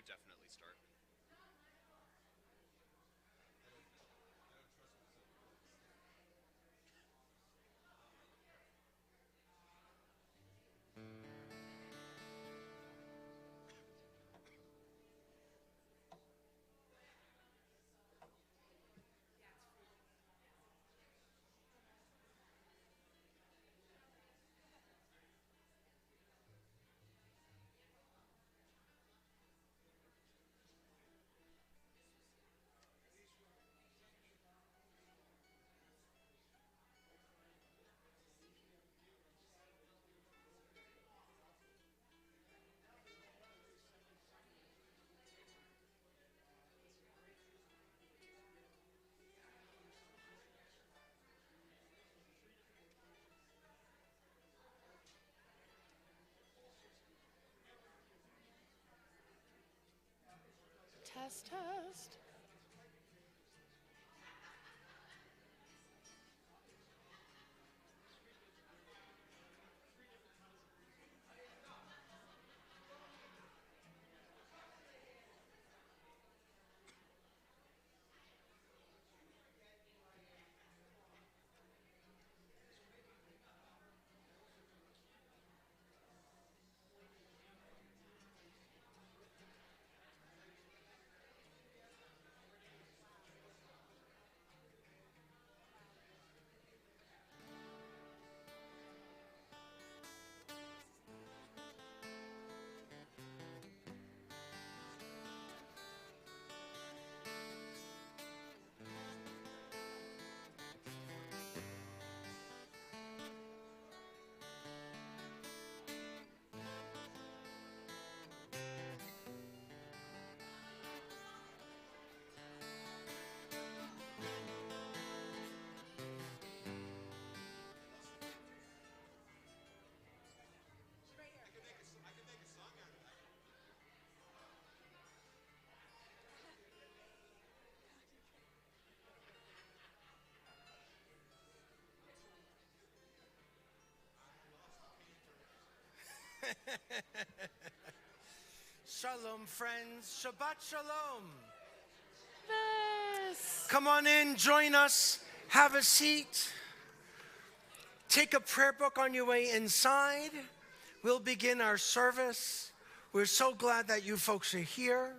you definitely start. Test, test. Shalom, friends. Shabbat Shalom. Yes. Come on in, join us, have a seat. Take a prayer book on your way inside. We'll begin our service. We're so glad that you folks are here.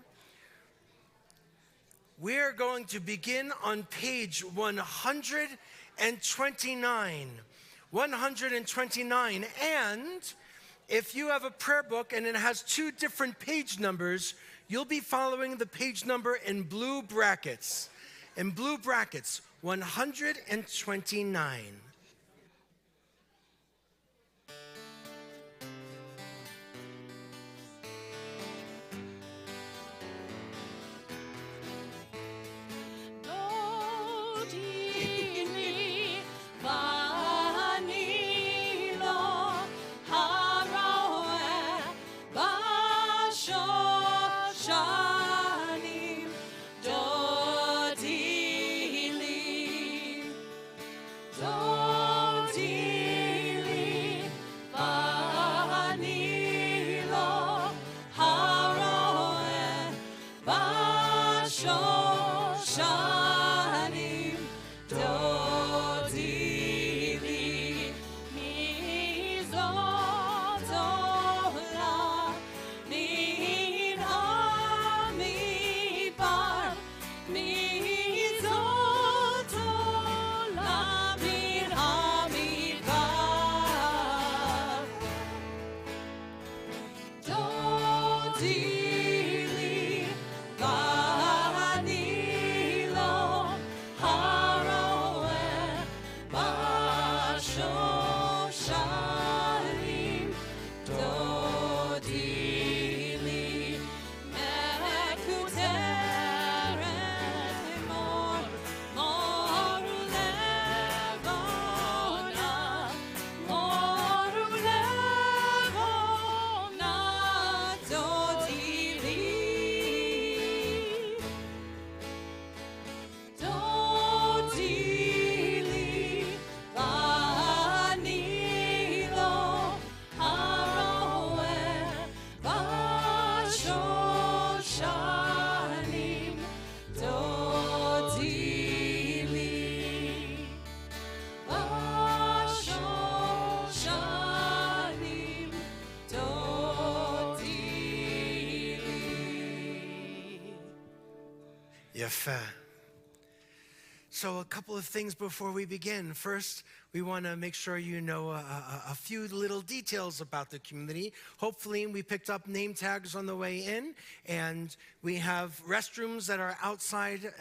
We're going to begin on page 129. 129. And if you have a prayer book and it has two different page numbers, you'll be following the page number in blue brackets. In blue brackets, 129. Dodi Yafeh. So a couple of things before we begin. First, we want to make sure you know a few little details about the community. Hopefully, we picked up name tags on the way in, and we have restrooms that are outside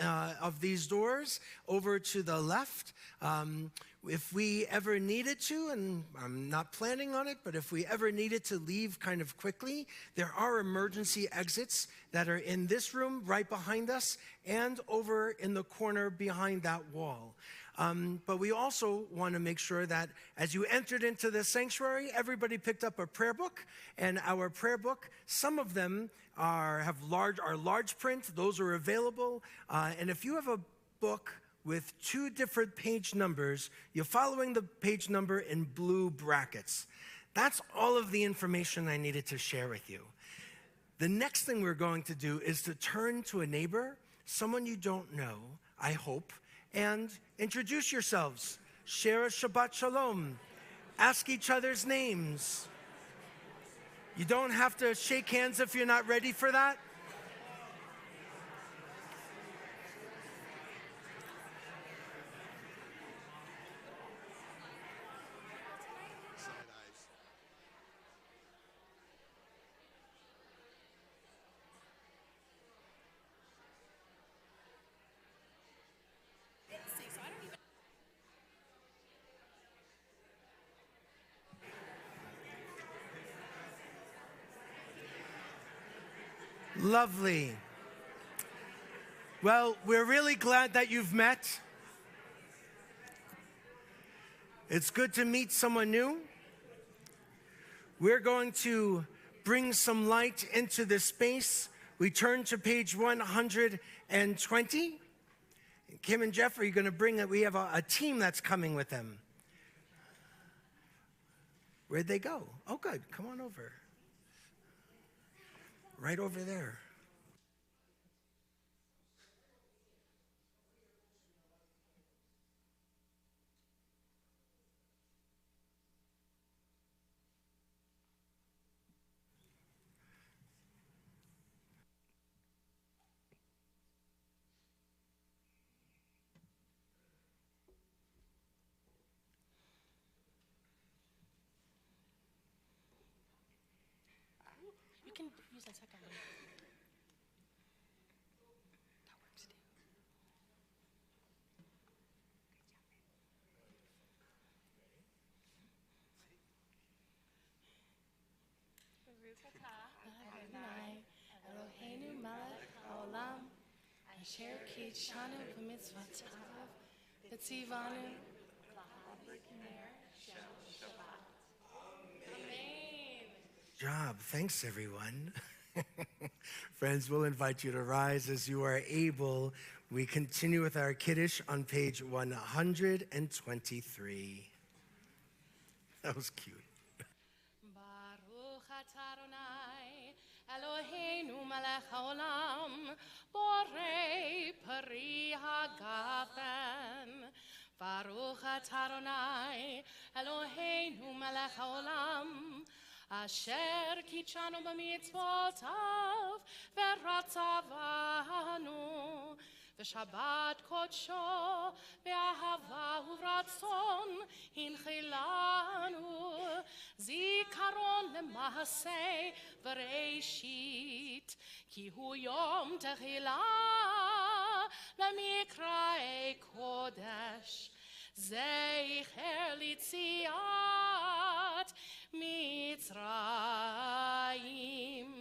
of these doors over to the left. If we ever needed to, and I'm not planning on it, but if we ever needed to leave kind of quickly, there are emergency exits that are in this room right behind us and over in the corner behind that wall. But we also want to make sure that as you entered into the sanctuary, everybody picked up a prayer book. And our prayer book, some of them are large print. Those are available. And if you have a book with 2 different page numbers, you're following the page number in blue brackets. That's all of the information I needed to share with you. The next thing we're going to do is to turn to a neighbor, someone you don't know, I hope, and introduce yourselves. Share a Shabbat Shalom. Ask each other's names. You don't have to shake hands if you're not ready for that. Lovely. Well, we're really glad that you've met. It's good to meet someone new. We're going to bring some light into this space. We turn to page 120. Kim and Jeff, are you going to bring it? We have a team that's coming with them. Where'd they go? Oh, good. Come on over. Right over there. You can use the second one. That works too. Baruch atah Adonai Eloheinu melech haolam asher kitshanu b'mitzvotav v'tzivanu l'haber Shem Shabbat. Amen. Job. Thanks, everyone. Friends, we'll invite you to rise as you are able. We continue with our Kiddush on page 123. That was cute. Baruch atah Adonai Eloheinu melech haolam borei peri hagafen. Baruch atah Adonai Eloheinu melech haolam asher kitshanu b'mitzvotav v'ratzavanu v'shabbat kodsho v'ahava uvratzon hinchilanu zikaron lemahaseh v'reishit ki hu yom techilah lemikra'ei kodesh zeicher litziat Mitzrayim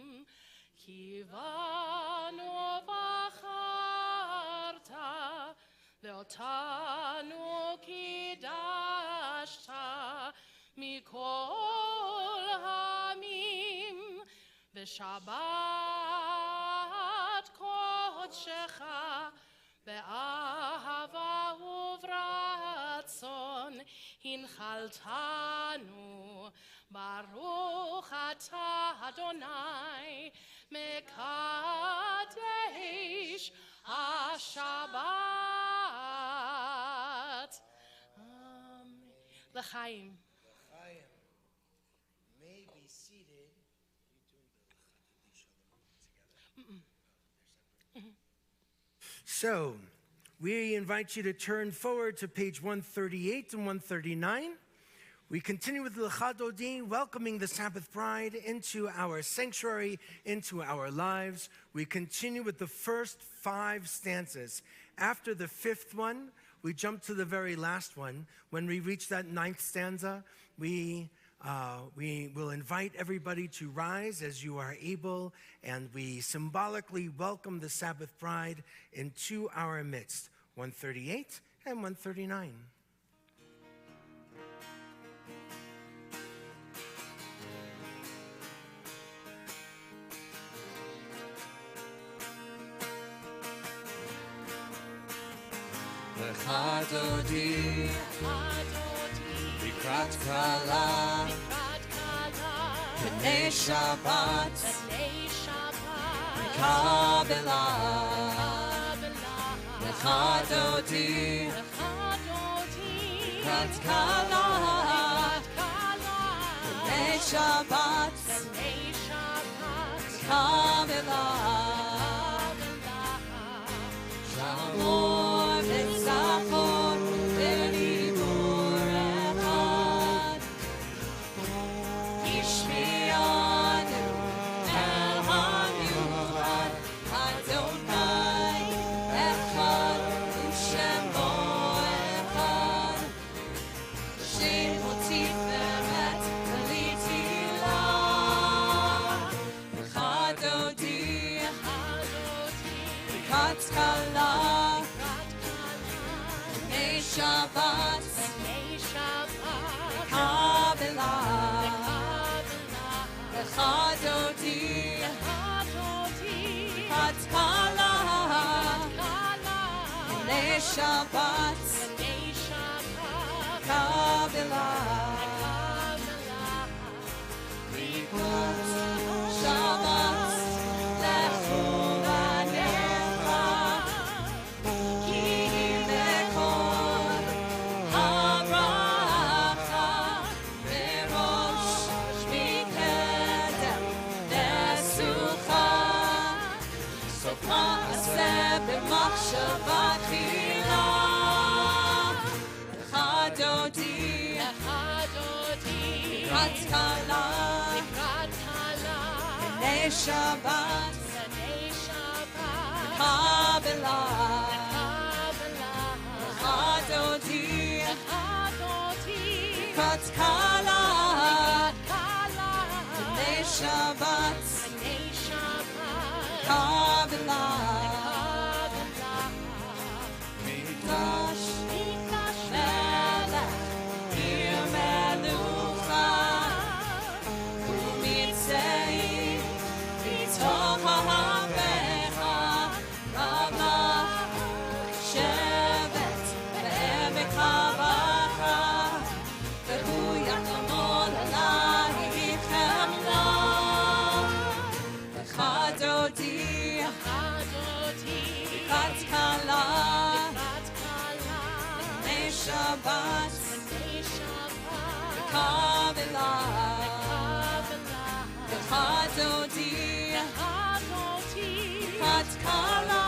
kivanu v'acharta ve'otanu kidashta mikol hamim v'shabbat kodshecha ve'ahava uvratzon hinchaltanu Baruch atah Adonai mekadesh ha-Shabbat. L'chaim. May be seated. So, we invite you to turn forward to page 138 and 139. We continue with L'cha Dodi, welcoming the Sabbath bride into our sanctuary, into our lives. We continue with the first 5 stanzas. After the 5th one, we jump to the very last one. When we reach that 9th stanza, we will invite everybody to rise as you are able, and we symbolically welcome the Sabbath bride into our midst. 138 and 139. L'cha Dodi, Likrat Kala, B'nei Shabbat, Kabbalah. L'cha Dodi, Likrat Kala, B'nei Shabbat, Kabbalah. Shalom v'tzachon v'dibur echad, Yishmi'anu el hamiuchad, Adonai echad u'shemo echad, Shemo tiferet v'litilah. L'cha Dodi, Likrat Kala, B'nei Shabbat, Kabbalah. L'cha Dodi, Likrat Kala, B'nei Shabbat, Kabbalah. Likrat Shabbat, lechu v'necha, ki mekor habracha, merosh mikedem nesucha, sof ma'aseh b'machshava tchila. L'cha Dodi, Likrat Kala, B'nei Shabbat, Kabbalah. L'cha Dodi, Likrat Kala, B'nei Shabbat, Kabbalah. Mikdash melech ir melucha, u'mitzei b'toch ha'avecha, Ramah shevet ve'emek ha'bacha, v'hu yachmol alai chemla. L'cha Dodi, Likrat Kala, B'nei Shabbat, Kabbalah. L'cha Dodi, Likrat Kala,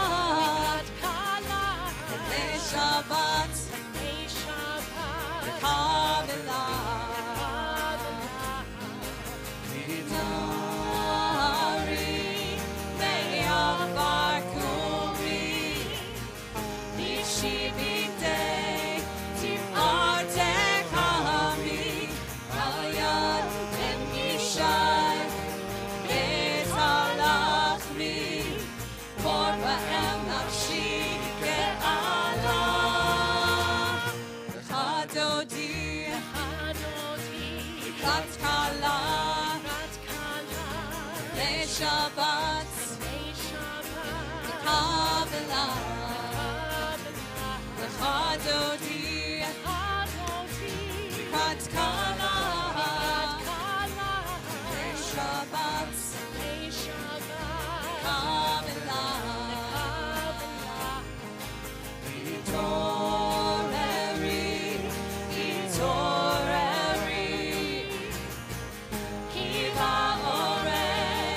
B'nei Shabbat, Kabbalah. Midari ve'avar kumi, Nishibitei tif'artei kami, Al-yad v'nishai v'talachmi, Por ba'em nafshi ke'ala. L'cha Dodi, Likrat Kala, B'nei Shabbat, Kabbalah. L'cha Dodi, Likrat Kala, B'nei Shabbat, Kabbalah. Itoreri, Itoreri, ki ha'oreh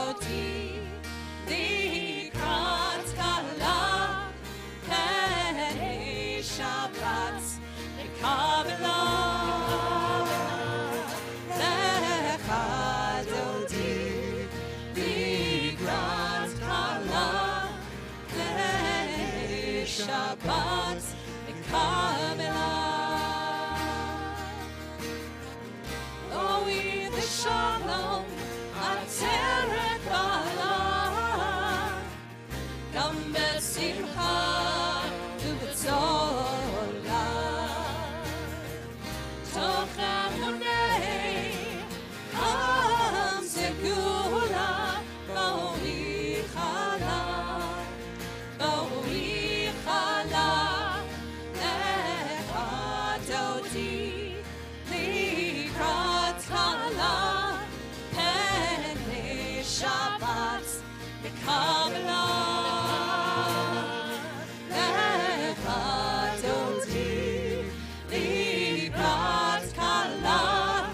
Hadodi, Likrat Kala, Penei Shabbat, Lekabela, Lechadodi, Likrat Kala, Penei Shabbat, Lekabela. Shalom, Ateret Bala, Gam Besimcha, Ubetzola, Tochem Hunei, Ham Segula, Baori Chala, Echadodi, Likrat Chala, Shabbat, the Kabbalah, Lechadodi, Librat Kala,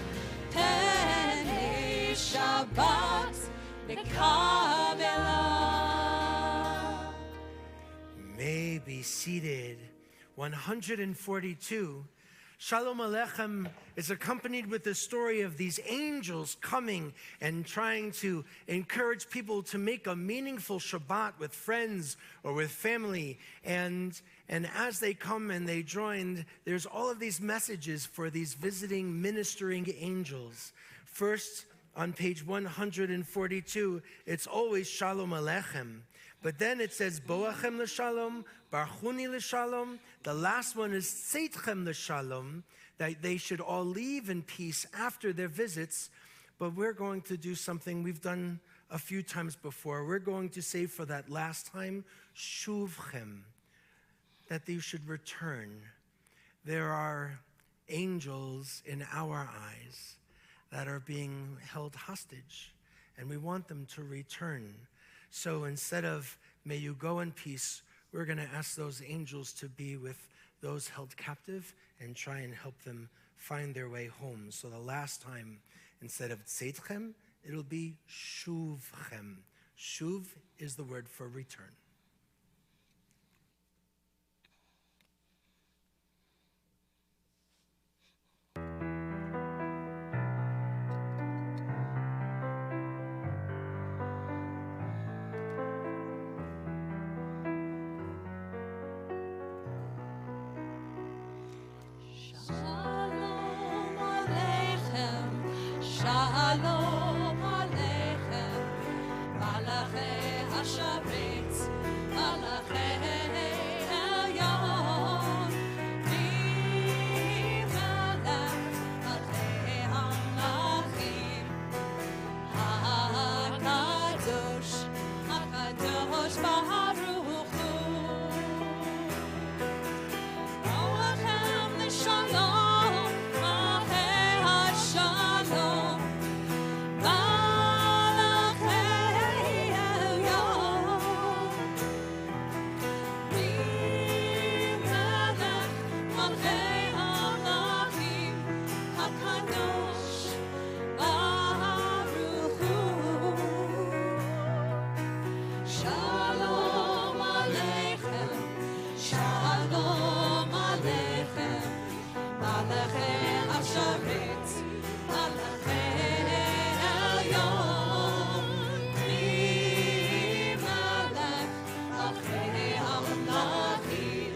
Penei Shabbat, the Kabbalah. May be seated. 142. Shalom Aleichem is accompanied with the story of these angels coming and trying to encourage people to make a meaningful Shabbat with friends or with family. And as they come and they join, there's all of these messages for these visiting, ministering angels. First, on page 142, it's always Shalom Aleichem. But then it says, Boachem l'shalom, Barchuni l'shalom. The last one is Tzeitchem l'shalom, that they should all leave in peace after their visits. But we're going to do something we've done a few times before. We're going to say for that last time, Shuvchem, that they should return. There are angels in our eyes that are being held hostage, and we want them to return. So instead of, may you go in peace, we're going to ask those angels to be with those held captive and try and help them find their way home. So the last time, instead of tzeitchem, it'll be shuvchem. Shuv is the word for return. Shalom Aleichem, Malachei HaShabbat, Malachei Elyon, Mimelech Malchei HaMelachim, HaKadosh, HaKadosh Baruch Hu, Boachem l'shalom, Malchei HaShalom. Shalom Aleichem, Shalom Aleichem, Malachei HaShabbat, Malachei Elyon, Mimelech Malchei HaMelachim,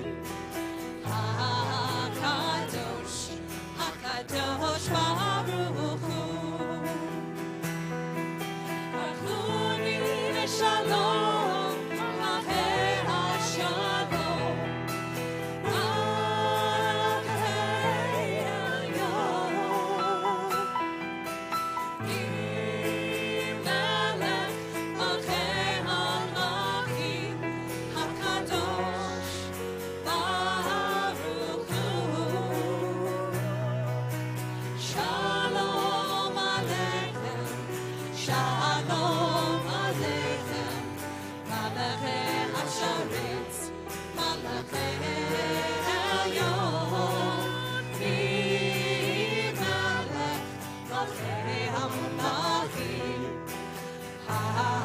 HaKadosh, HaKadosh Baruch Hu, Barchuni l'shalom. HaKadosh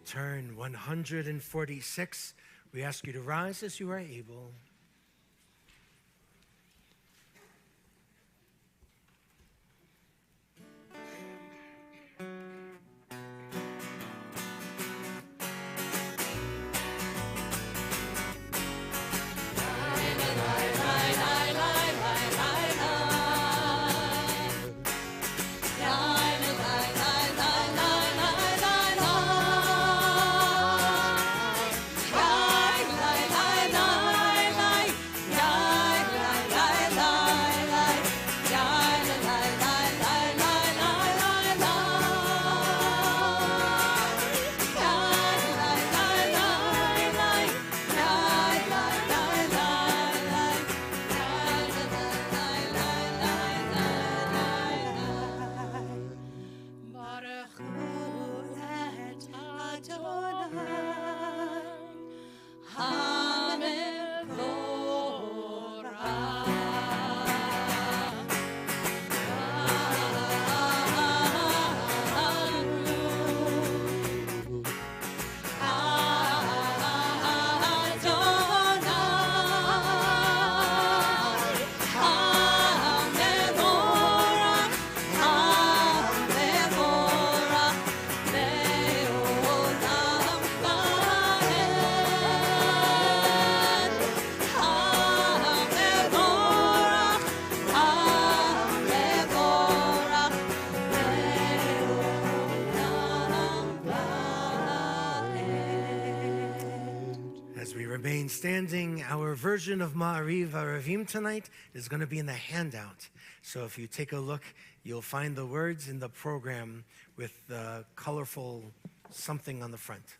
turn 146. We ask you to rise as you are able. Standing, our version of Ma'ariv Aravim tonight is going to be in the handout. So if you take a look, you'll find the words in the program with the colorful something on the front.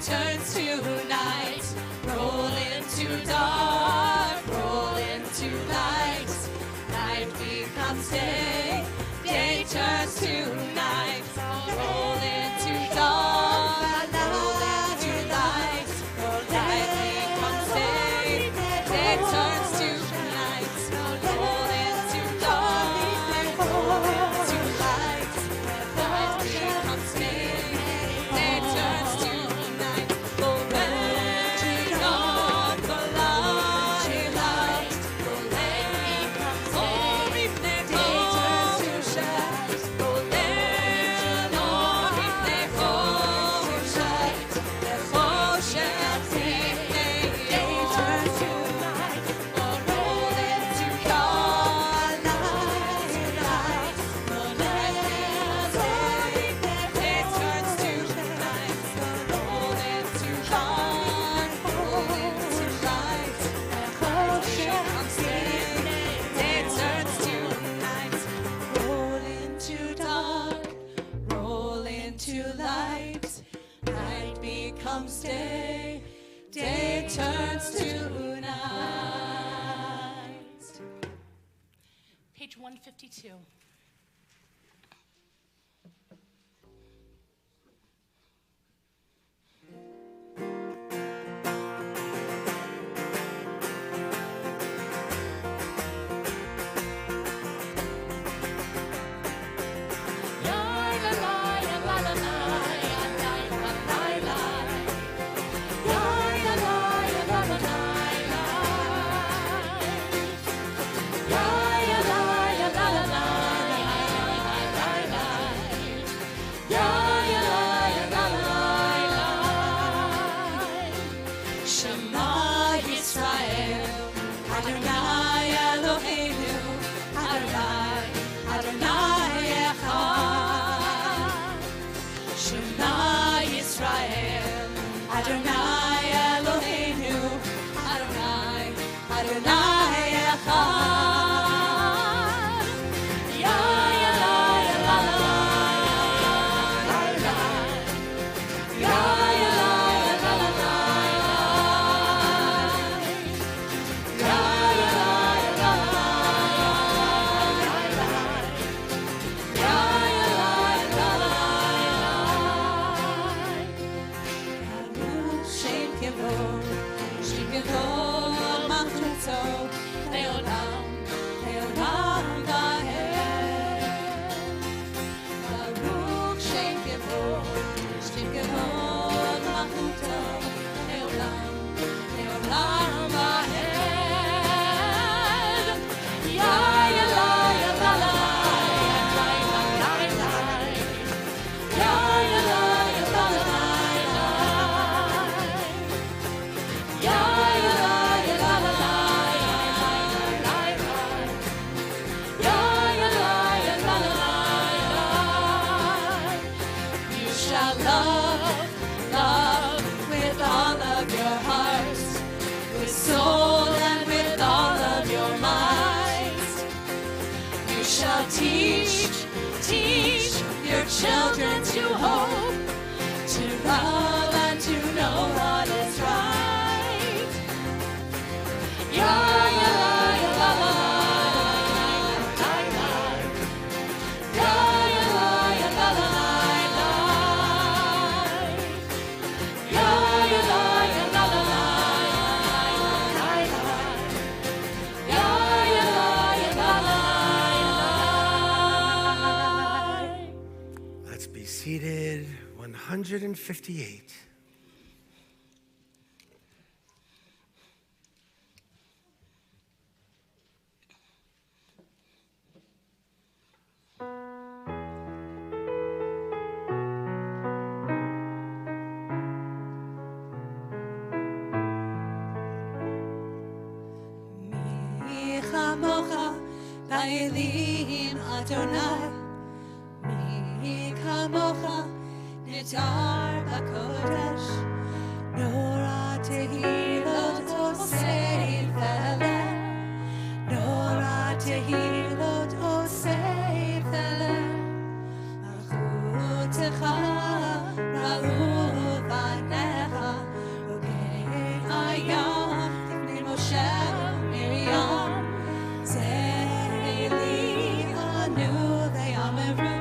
Turns to night, roll into dark, roll into light. Night becomes day, day turns to night. Roll into dark, roll into light. Night becomes day, day turns to night. Roll into dark, roll into light. Night becomes day, day turns to day, day turns to night. Page 152. La la la la la la. Teach your children to hope, to love and to know what is right. Ya, ya, ya, la, la, la, la, la. Ya, ya, ya, la, la, la, la. Ya, ya, ya, la, la, la, la, la. Ya, ya, ya, la, la, la. Let's be seated. 158. Mi chamocha ba'elim Adonai, mi chamocha nitar b'kodesh, nora tehilot osei feleh, nora tehilot osei feleh, malchutecha ra'u v'necha, okei ayam tifnei Moshe Miriam, Ze'eli anu ve'ameru,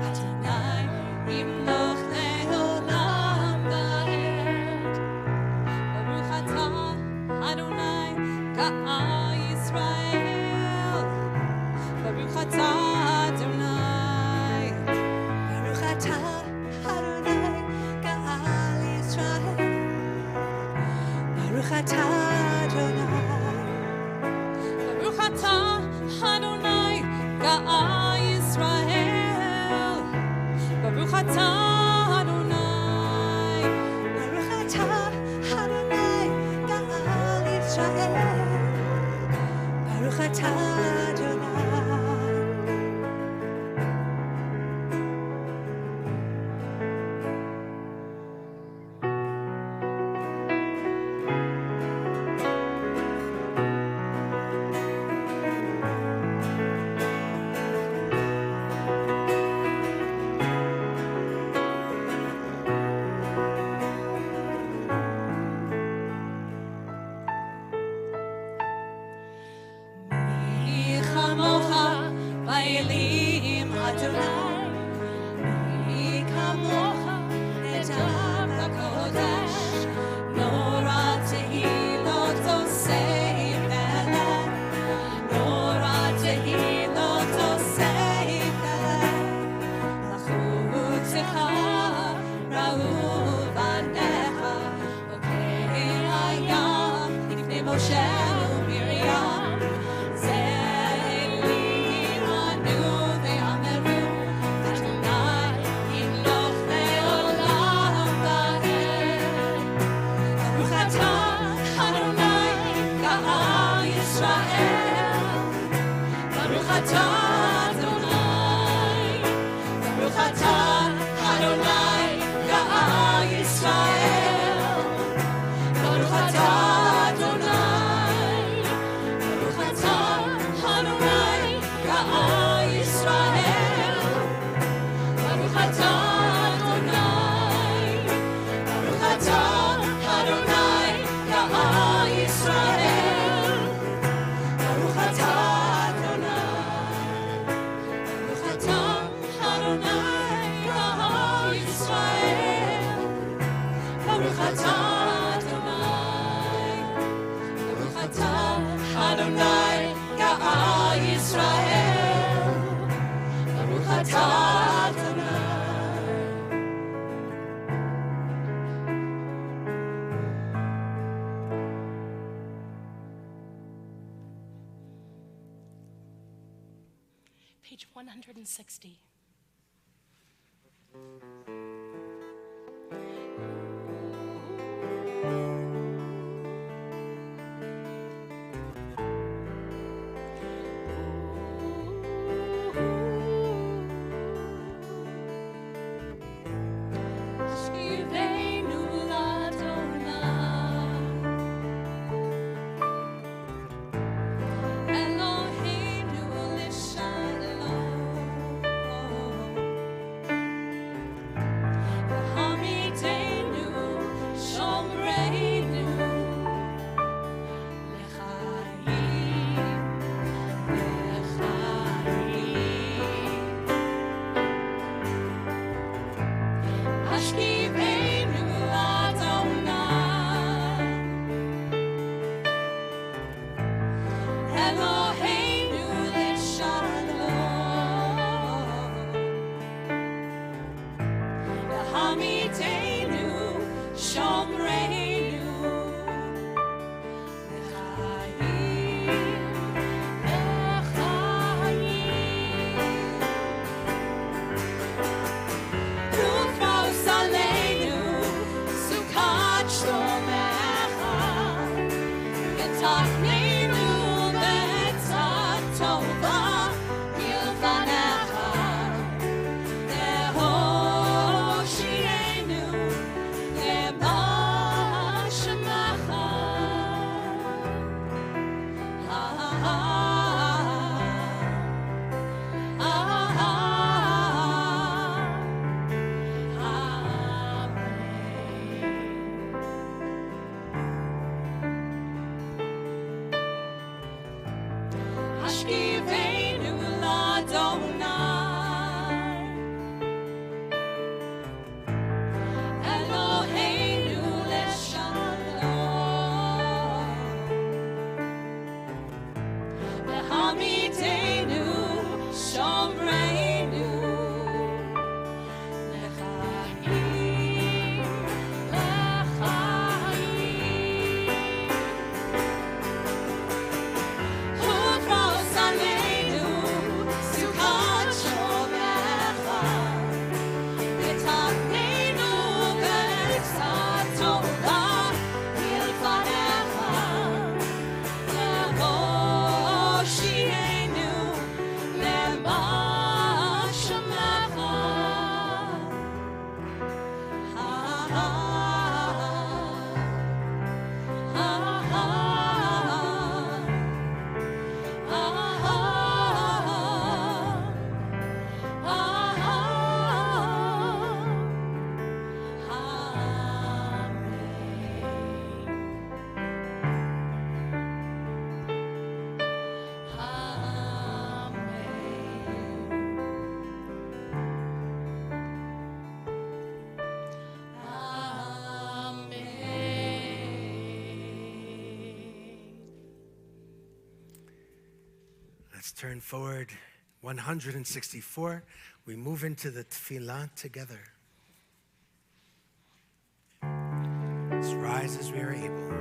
Adonai yimloch le'olam va'ed. Baruch atah Adonai ga'al Yisrael. Baruch atah Adonai. Baruch atah Adonai ga'al Yisrael. Baruch atah Adonai. Baruch atah Adonai ga'al Yisrael. Baruch atah Adonai. Baruch atah Adonai ga'al Yisrael. Baruch atah Adonai. Mi chamocha ba'elim Adonai, mi chamocha netar b'kodesh, nora tehilot osei feleh, nora tehilot osei feleh, malchutecha ra'u v'necha, okei ayam tifnei Moshe Miriam, Ze'eli anu ve'ameru, Adonai yimloch le'olam va'ed. Baruch atah Adonai ga'al Yisrael. Baruch atah Adonai. Baruch atah Adonai ga'al Yisrael. Baruch atah Adonai. Baruch atah Adonai ga'al Yisrael. Baruch atah Adonai. Baruch atah Adonai ga'al Yisrael. Baruch atah Adonai. Baruch atah Adonai ga'al Yisrael. Baruch atah Adonai. Baruch atah Adonai ga'al Yisrael. Baruch atah Adonai. Page 160. Shivenu l'Adonai, Eloheinu l'Shalom. Let's turn forward 164. We move into the tefillah together. Let's rise as we are able.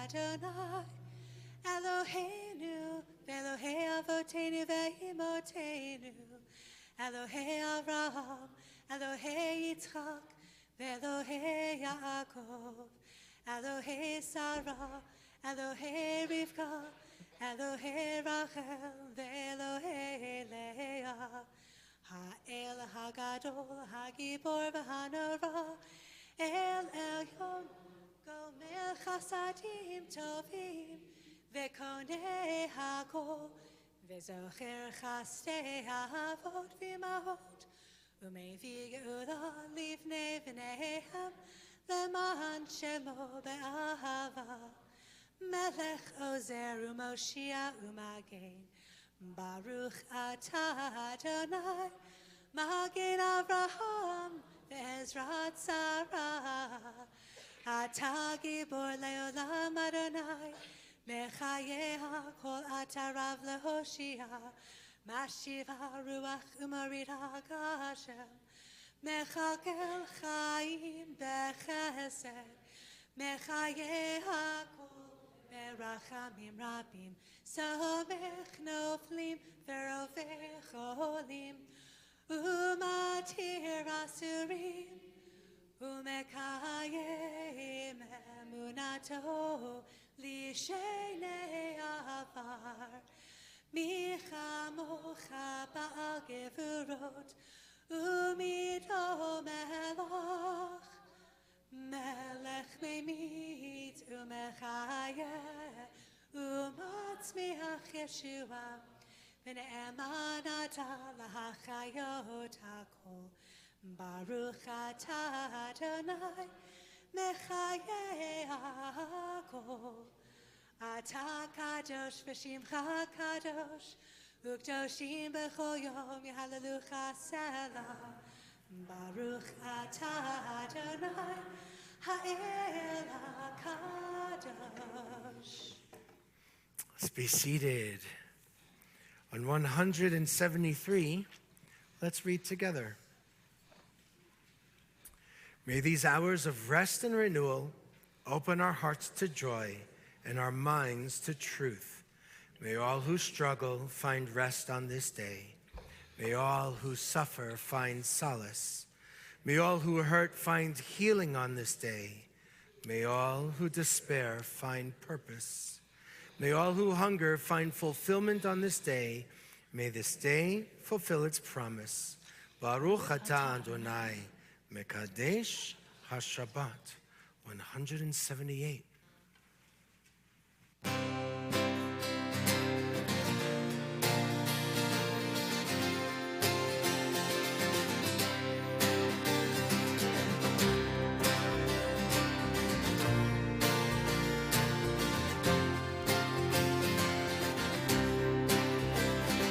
Adonai, Eloheinu, Elohei Avotenu ve'imotenu, Elohei Avraham, Elohei Yitzchak, Elohei Yaakov, Elohei Sarah, Elohei Rivka, Elohei Rachel, Elohei Leah, Ha'el Hagadol, Hagibor v'Hanora, El Elyon, Gomer Chasadim Tovim, Vekonei Hakol, Vezocher Chastei Avot V'imahot, Umevi Geula Livnei V'neihem, Leman Shemo Be'ahava, Melech Ozer U'Moshia U'Magen, Baruch Atah Adonai, Magen Avraham, Ve'ezrat Sarah, Atah Gibor Leolam Adonai, Mechayeha Kol Atarav Lehoshia, Mashiva Ruach U'Marita Hashem, Mechakel Chaim Bechesed, Mechayeha Kol Merachamim Rabim, Somech Noflim Verovech Olim, Umatir Asurim, Umekayim Emunato Lishenei Avar, Micha Mocha Ba'al Gevurot, Umido Melech, Melech Memit Umechayeh, Umatzmiach Yeshua, V'ne'eman Ata L'Hachayot HaKol, Baruch atah Adonai mechayei hakol. Atah kadosh v'shimcha kadosh u'kdoshim b'chol yom yehallelujah selah. Baruch atah Adonai ha'el hakadosh. Let's be seated. On 173, let's read together. May these hours of rest and renewal open our hearts to joy and our minds to truth. May all who struggle find rest on this day. May all who suffer find solace. May all who hurt find healing on this day. May all who despair find purpose. May all who hunger find fulfillment on this day. May this day fulfill its promise. Baruch atah Adonai, Mekadesh HaShabbat, 178.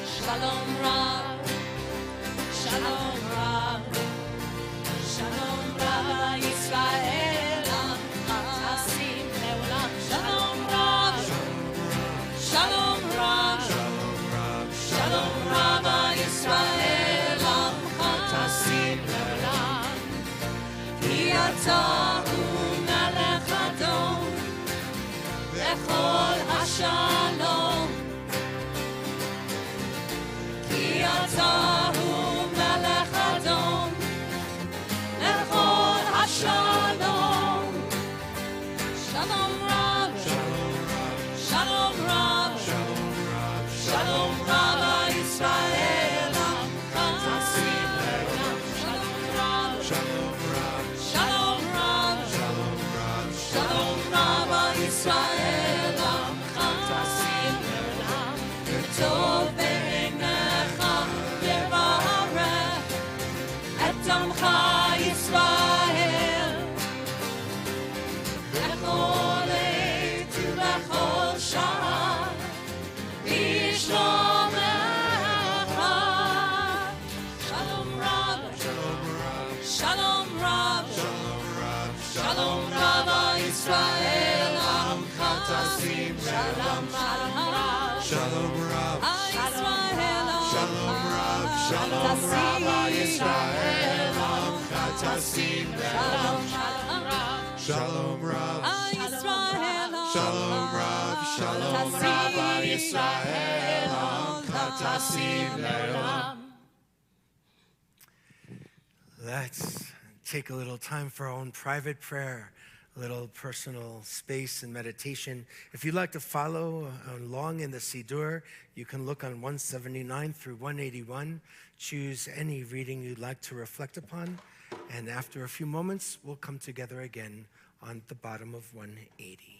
Shalom Rav, Shalom Rav, Shalom Rav Yisrael, Asim Leolam. Shalom Rav, Shalom Rav, Shalom Rav Yisrael, Asim Leolam. Ki atah hu melech Adon, lechol hashalom. Atahu melech Adon, lechol hashalom. Shalom Rav, Shalom Rav, Shalom Rav Yisrael, Asim Leolam. Shalom Rav, Shalom Rav, Shalom Rav Yisrael, Asim Leolam. Tov Damcha Yisrael, lechol eit ulechol shah, b'shlomecha. Shalom Rav, Shalom Rav, Shalom Rav Yisrael, Amcha tasim Shalom Rav, Shalom Rav, Yisrael, Shalom Rav, Shalom Rav Yisrael. Shalom Rav, Shalom Rav, Yisrael, Shalom Rav, Shalom Rav Yisrael, Katasim Leolam. Let's take a little time for our own private prayer, a little personal space and meditation. If you'd like to follow along in the Siddur, you can look on 179 through 181. Choose any reading you'd like to reflect upon. And after a few moments, we'll come together again on the bottom of 180.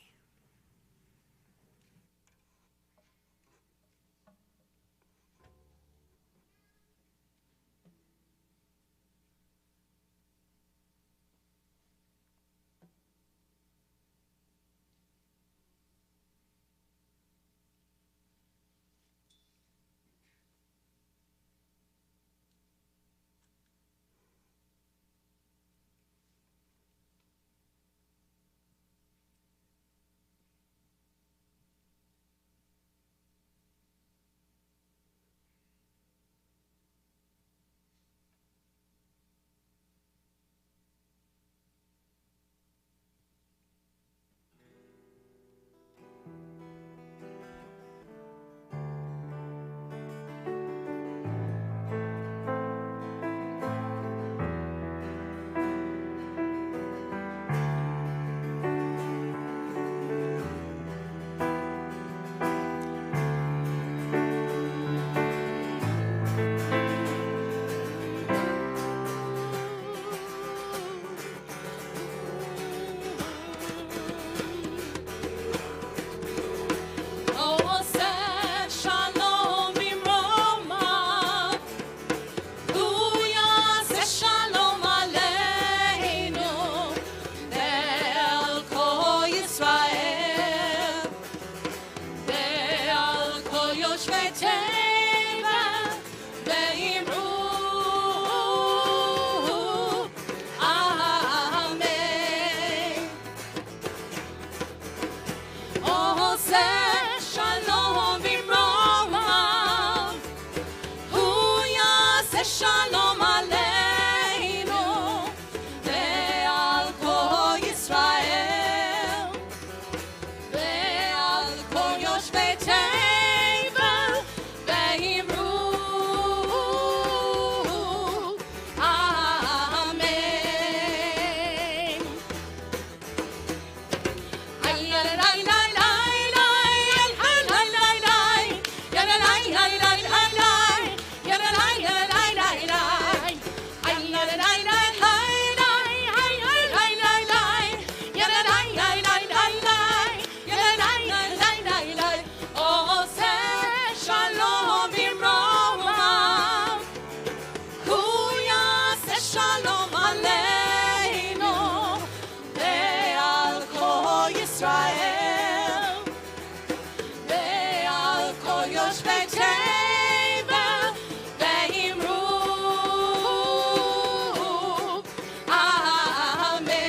shalom bimromav. Hu yaseh shalom aleinu ve'al kol Yisrael ve'al kol yoshvei tevel ve'imru amen. Shalom aleinu ve'al kol Yisrael ve'al kol yoshvei tevel ve'imru amen.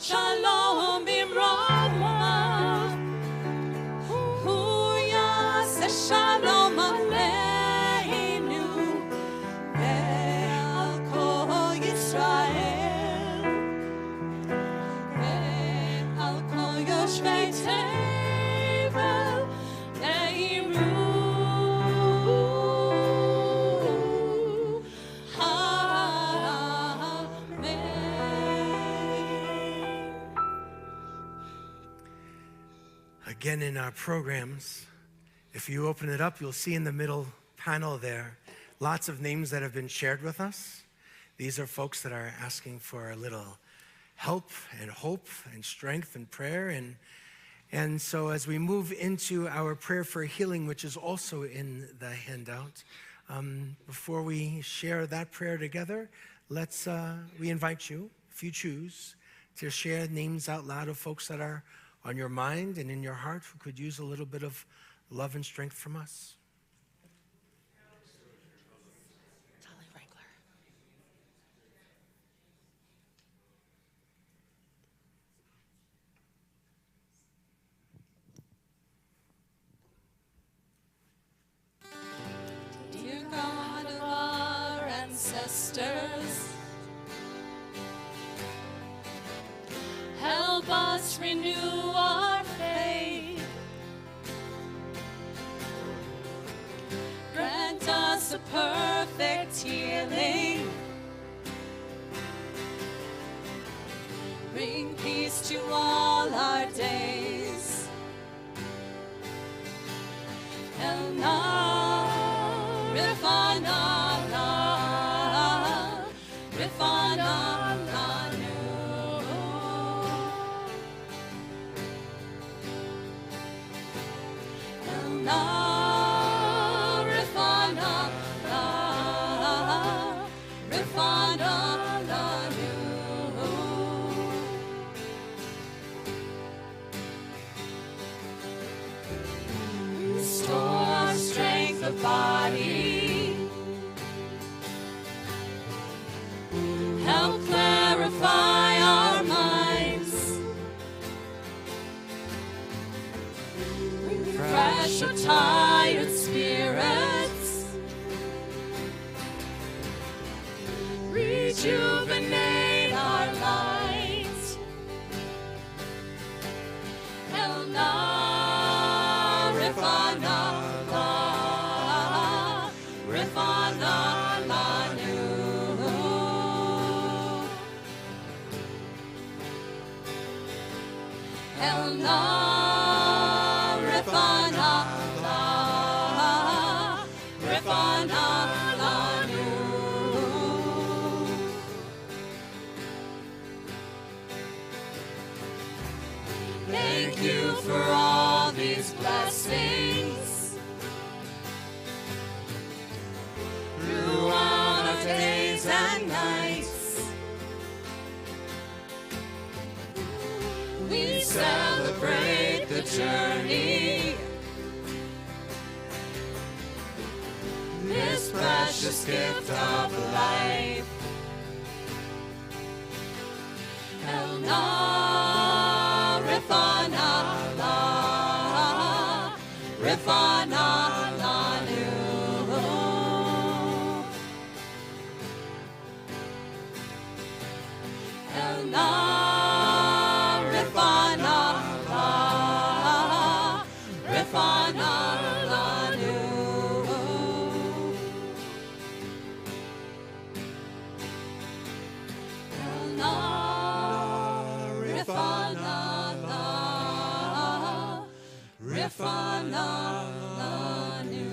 Shalom bimromav. Hu yaseh shalom aleinu ve'al kol Yisrael ve'al kol yoshvei tevel ve'imru amen. Again, in our programs, if you open it up, you'll see in the middle panel there lots of names that have been shared with us. These are folks that are asking for a little help and hope and strength and prayer. And so as we move into our prayer for healing, which is also in the handout, before we share that prayer together, we invite you, if you choose, to share names out loud of folks that are on your mind and in your heart who could use a little bit of love and strength from us. Tali Wrangler. Dear God of our ancestors, help us renew our faith. Grant us a perfect healing. Bring peace to all our days. El Na, Rifana, Rifana, El Na, Rifana, Rifana, restore our strength of body. Help clarify our minds. Refresh our tired spirits. Rejuvenate our light. El Na, Rifana, Rifana, Lanu. El Na, Rifana, Rifana, Lanu. Thank you for all these blessings. Through journey. This precious gift of life. El Rifana La, Rifana Lanu. El Rifana La, Rifana Lanu.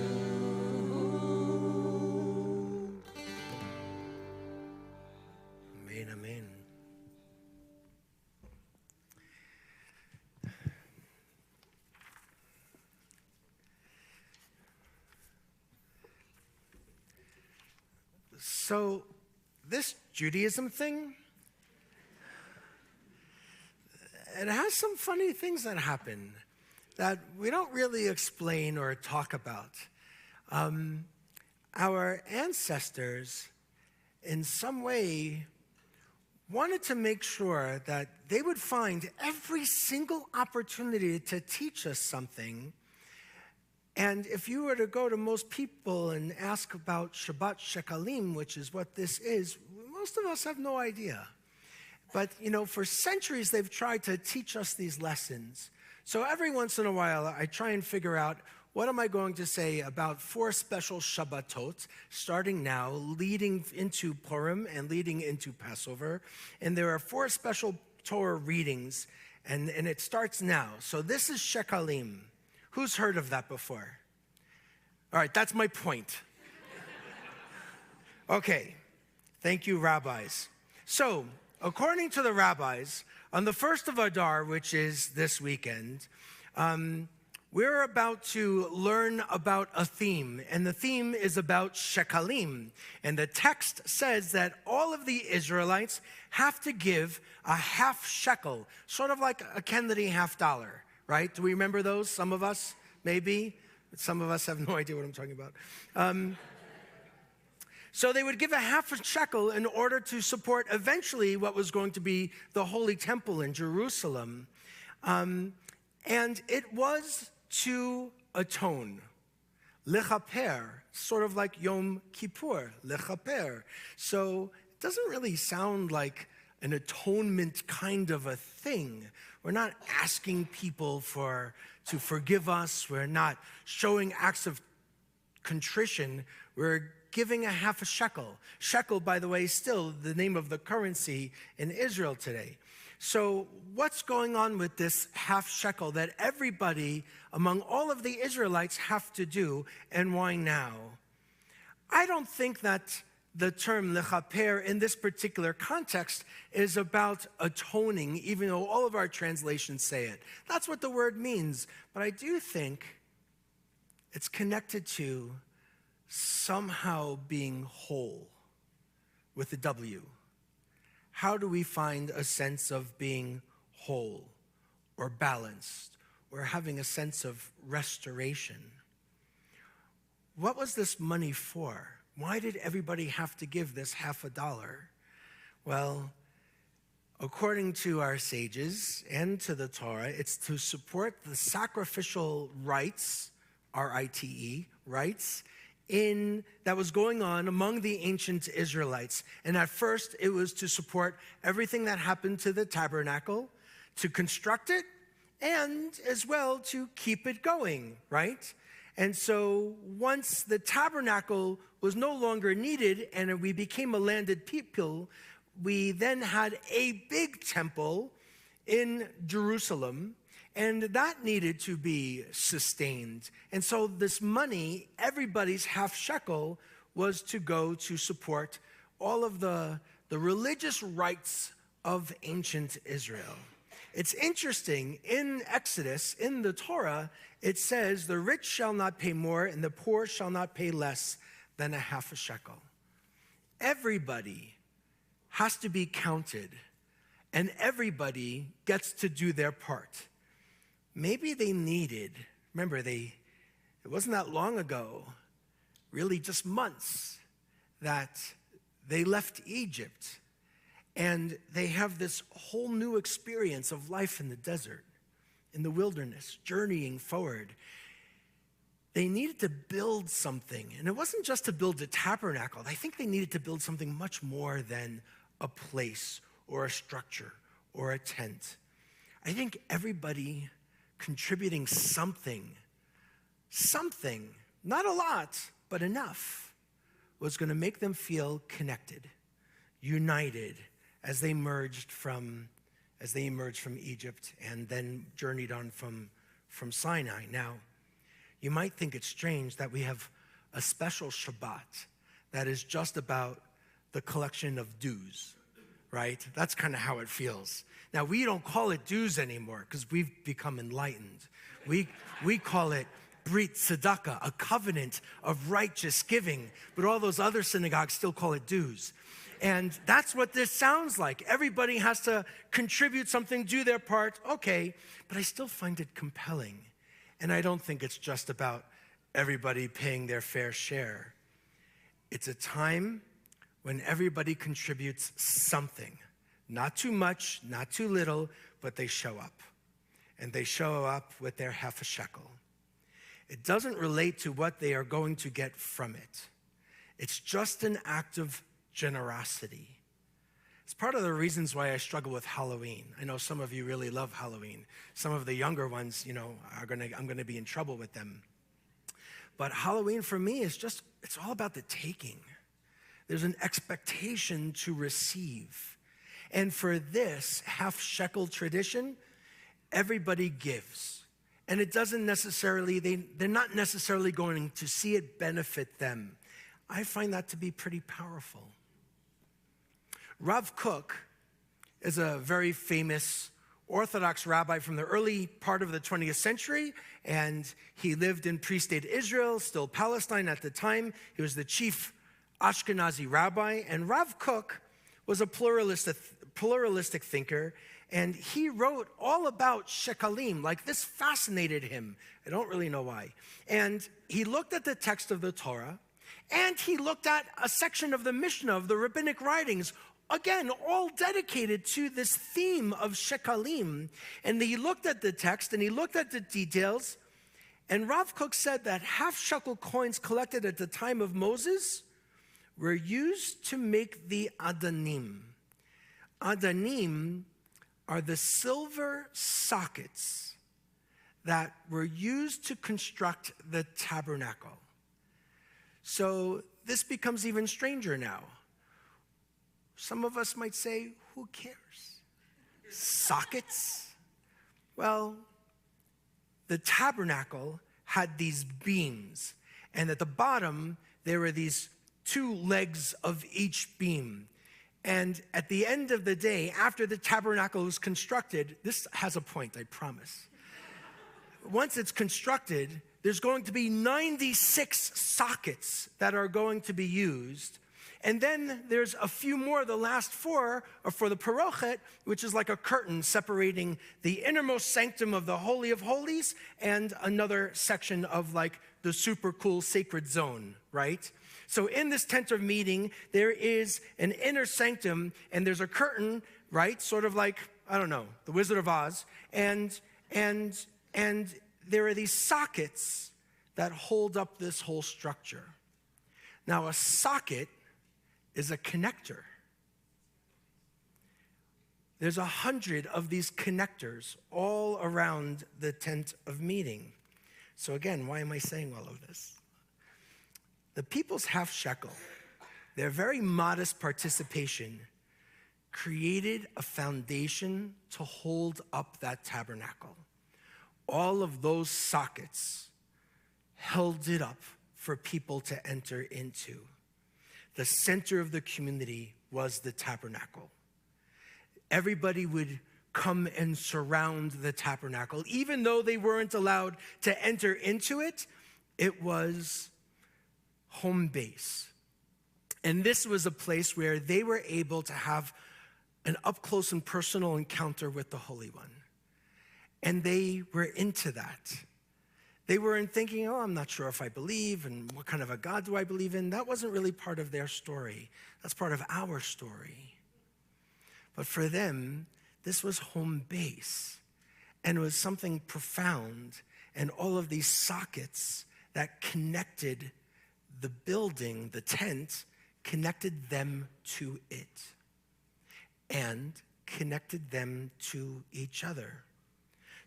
Amen, amen. So, this Judaism thing, it has some funny things that happen that we don't really explain or talk about. Our ancestors, in some way, wanted to make sure that they would find every single opportunity to teach us something. And if you were to go to most people and ask about Shabbat Shekalim, which is what this is, most of us have no idea. But, for centuries, they've tried to teach us these lessons. So every once in a while, I try and figure out, what am I going to say about 4 special Shabbatot, starting now, leading into Purim and leading into Passover. And there are 4 special Torah readings, and it starts now. So this is Shekalim. Who's heard of that before? All right, that's my point. Okay, thank you, rabbis. So, according to the rabbis, on the 1st of Adar, which is this weekend, we're about to learn about a theme, and the theme is about shekalim. And the text says that all of the Israelites have to give a half shekel, sort of like a Kennedy $50, right? Do we remember those? Some of us, maybe. Some of us have no idea what I'm talking about. So they would give a half a shekel in order to support eventually what was going to be the Holy Temple in Jerusalem. And it was to atone. Lechaper, sort of like Yom Kippur, lechaper. So it doesn't really sound like an atonement kind of a thing. We're not asking people to forgive us. We're not showing acts of contrition. We're giving a half a shekel. Shekel, by the way, is still the name of the currency in Israel today. So what's going on with this half shekel that everybody among all of the Israelites have to do, and why now? I don't think that the term lechaper in this particular context is about atoning, even though all of our translations say it. That's what the word means. But I do think it's connected to somehow being whole with a W. How do we find a sense of being whole or balanced or having a sense of restoration? What was this money for? Why did everybody have to give this $50? Well, according to our sages and to the Torah, it's to support the sacrificial rites, R-I-T-E, rites, that was going on among the ancient Israelites. And at first, it was to support everything that happened to the tabernacle, to construct it, and as well to keep it going, right? And so once the tabernacle was no longer needed and we became a landed people, we then had a big temple in Jerusalem, and that needed to be sustained. And so this money, everybody's half shekel, was to go to support all of the religious rites of ancient Israel. It's interesting, in Exodus, in the Torah, it says, the rich shall not pay more and the poor shall not pay less than a half a shekel. Everybody has to be counted, and everybody gets to do their part. maybe they needed, remember, it wasn't that long ago, really just months, that they left Egypt. And they have this whole new experience of life in the desert, in the wilderness, journeying forward. They needed to build something. And it wasn't just to build a tabernacle. I think they needed to build something much more than a place or a structure or a tent. I think everybody contributing something, not a lot, but enough, was going to make them feel connected, united, as they emerged from Egypt and then journeyed on from Sinai. Now, you might think it's strange that we have a special Shabbat that is just about the collection of dues, right? That's kind of how it feels. Now, we don't call it dues anymore because we've become enlightened. We call it Brit Tzedakah, a covenant of righteous giving, but all those other synagogues still call it dues. And that's what this sounds like. Everybody has to contribute something, do their part. Okay, but I still find it compelling. And I don't think it's just about everybody paying their fair share. It's a time when everybody contributes something. Not too much, not too little, but they show up. And they show up with their half a shekel. It doesn't relate to what they are going to get from it. It's just an act of generosity. It's part of the reasons why I struggle with Halloween. I know some of you really love Halloween. Some of the younger ones, I'm going to be in trouble with them. But Halloween for me is it's all about the taking. There's an expectation to receive. And for this half shekel tradition, everybody gives. And it doesn't necessarily, they're not necessarily going to see it benefit them. I find that to be pretty powerful. Rav Kook is a very famous Orthodox rabbi from the early part of the 20th century, and he lived in pre-state Israel, still Palestine at the time. He was the chief Ashkenazi rabbi, and Rav Kook was a pluralistic thinker, and he wrote all about shekalim. Like, this fascinated him. I don't really know why. And he looked at the text of the Torah, and he looked at a section of the Mishnah, of the rabbinic writings, again, all dedicated to this theme of shekalim. And he looked at the text and he looked at the details. And Rav Kook said that half shekel coins collected at the time of Moses were used to make the adanim. Adanim are the silver sockets that were used to construct the tabernacle. So this becomes even stranger now. Some of us might say, who cares? Sockets? Well, the tabernacle had these beams, and at the bottom, there were these two legs of each beam. And at the end of the day, after the tabernacle was constructed, this has a point, I promise. Once it's constructed, there's going to be 96 sockets that are going to be used. And then there's a few more. The last 4 are for the parochet, which is like a curtain separating the innermost sanctum of the Holy of Holies and another section of like the super cool sacred zone, right? So in this tent of meeting, there is an inner sanctum and there's a curtain, right? Sort of like, I don't know, the Wizard of Oz. And there are these sockets that hold up this whole structure. Now, a socket is a connector. There's 100 of these connectors all around the tent of meeting. So again, why am I saying all of this? The people's half shekel, their very modest participation, created a foundation to hold up that tabernacle. All of those sockets held it up for people to enter into. The center of the community was the tabernacle. Everybody would come and surround the tabernacle. Even though they weren't allowed to enter into it, it was home base. And this was a place where they were able to have an up-close and personal encounter with the Holy One. And they were into that. They weren't thinking, oh, I'm not sure if I believe, and what kind of a God do I believe in? That wasn't really part of their story. That's part of our story. But for them, this was home base. And it was something profound. And all of these sockets that connected the building, the tent, connected them to it. And connected them to each other.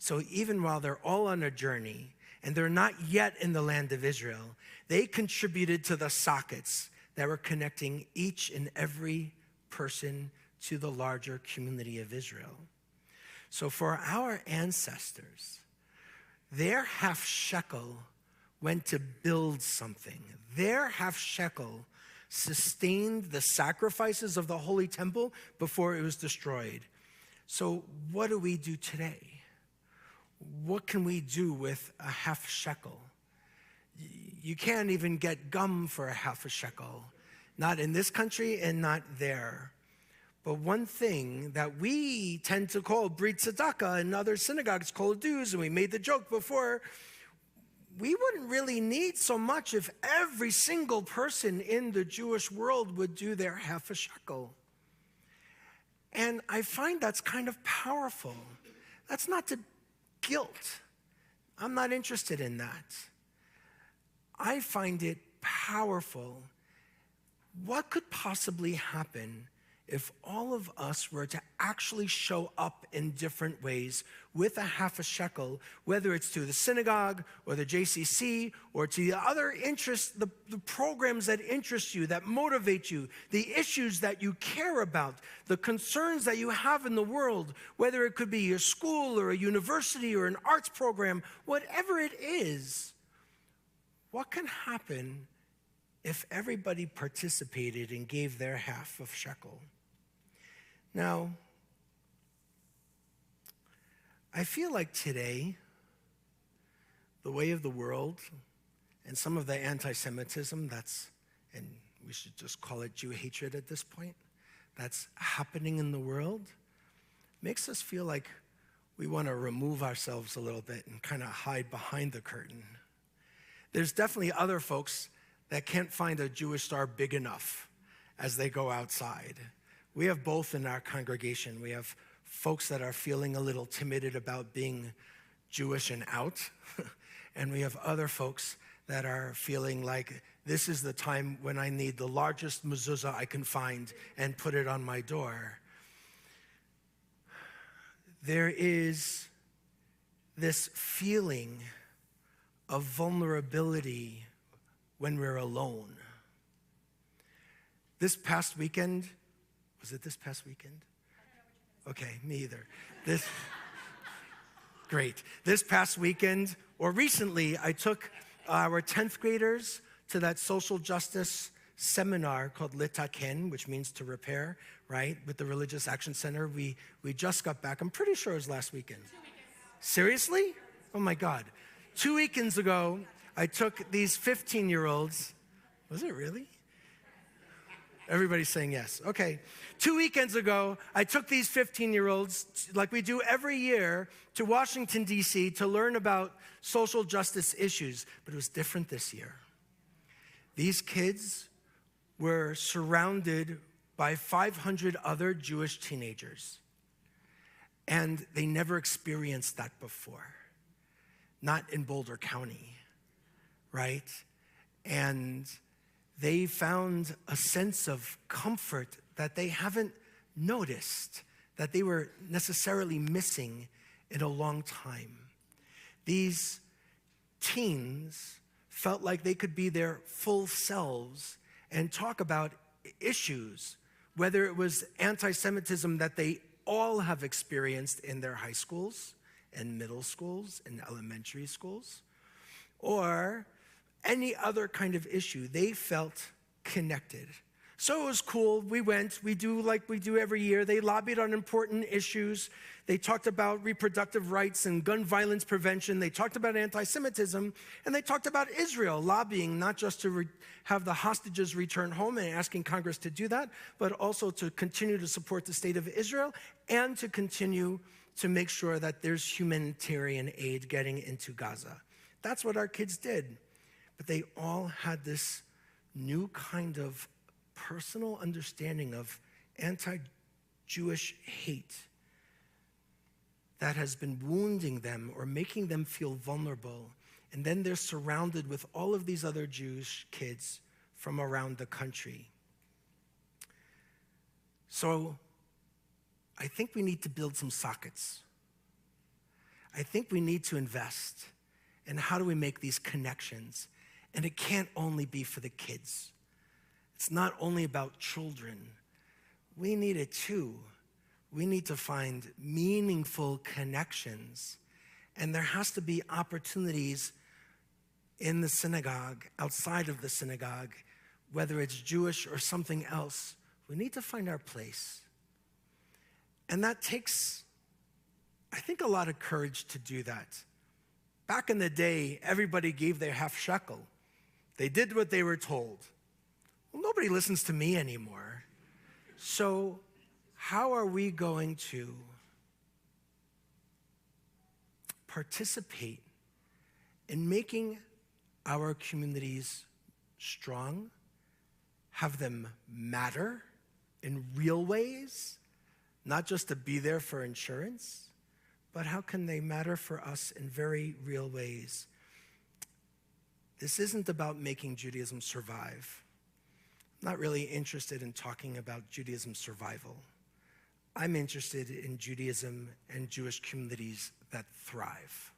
So even while they're all on a journey, and they're not yet in the land of Israel, they contributed to the sockets that were connecting each and every person to the larger community of Israel. So for our ancestors, their half shekel went to build something. Their half shekel sustained the sacrifices of the Holy Temple before it was destroyed. So what do we do today? What can we do with a half shekel? You can't even get gum for a half a shekel. Not in this country and not there. But one thing that we tend to call brit tzedakah and other synagogues call dues, and we made the joke before, we wouldn't really need so much if every single person in the Jewish world would do their half a shekel. And I find that's kind of powerful. That's not to guilt. I'm not interested in that. I find it powerful. What could possibly happen if all of us were to actually show up in different ways with a half a shekel, whether it's to the synagogue or the JCC or to the other interests, the programs that interest you, that motivate you, the issues that you care about, the concerns that you have in the world, whether it could be your school or a university or an arts program, whatever it is, what can happen if everybody participated and gave their half of shekel? Now, I feel like today, the way of the world and some of the anti-Semitism and we should just call it Jew hatred at this point, that's happening in the world, makes us feel like we want to remove ourselves a little bit and kind of hide behind the curtain. There's definitely other folks that can't find a Jewish star big enough as they go outside. We have both in our congregation. We have folks that are feeling a little timid about being Jewish and out, and we have other folks that are feeling like this is the time when I need the largest mezuzah I can find and put it on my door. There is this feeling of vulnerability when we're alone. This past weekend, was it this past weekend? Okay, me either. Great. This past weekend, or recently, I took our 10th graders to that social justice seminar called Litaken, which means to repair, right? With the Religious Action Center. We just got back. I'm pretty sure it was last weekend. Seriously? Oh my God. 2 weekends ago, I took these 15-year-olds. Was it really? Everybody's saying yes. Okay. 2 weekends ago, I took these 15-year-olds, like we do every year, to Washington, D.C. to learn about social justice issues. But it was different this year. These kids were surrounded by 500 other Jewish teenagers. And they never experienced that before. Not in Boulder County, right? And they found a sense of comfort that they haven't noticed, that they were necessarily missing in a long time. These teens felt like they could be their full selves and talk about issues, whether it was anti-Semitism that they all have experienced in their high schools and middle schools and elementary schools, or any other kind of issue. They felt connected. So it was cool. We went. We do like we do every year. They lobbied on important issues. They talked about reproductive rights and gun violence prevention. They talked about anti-Semitism. And they talked about Israel, lobbying not just to have the hostages returned home and asking Congress to do that, but also to continue to support the state of Israel and to continue to make sure that there's humanitarian aid getting into Gaza. That's what our kids did. But they all had this new kind of personal understanding of anti-Jewish hate that has been wounding them or making them feel vulnerable. And then they're surrounded with all of these other Jewish kids from around the country. So I think we need to build some sockets. I think we need to invest in how do we make these connections. And it can't only be for the kids. It's not only about children. We need it too. We need to find meaningful connections. And there has to be opportunities in the synagogue, outside of the synagogue, whether it's Jewish or something else. We need to find our place. And that takes, I think, a lot of courage to do that. Back in the day, everybody gave their half shekel. They did what they were told. Well, nobody listens to me anymore. So how are we going to participate in making our communities strong, have them matter in real ways, not just to be there for insurance, but how can they matter for us in very real ways? This isn't about making Judaism survive. I'm not really interested in talking about Judaism survival. I'm interested in Judaism and Jewish communities that thrive.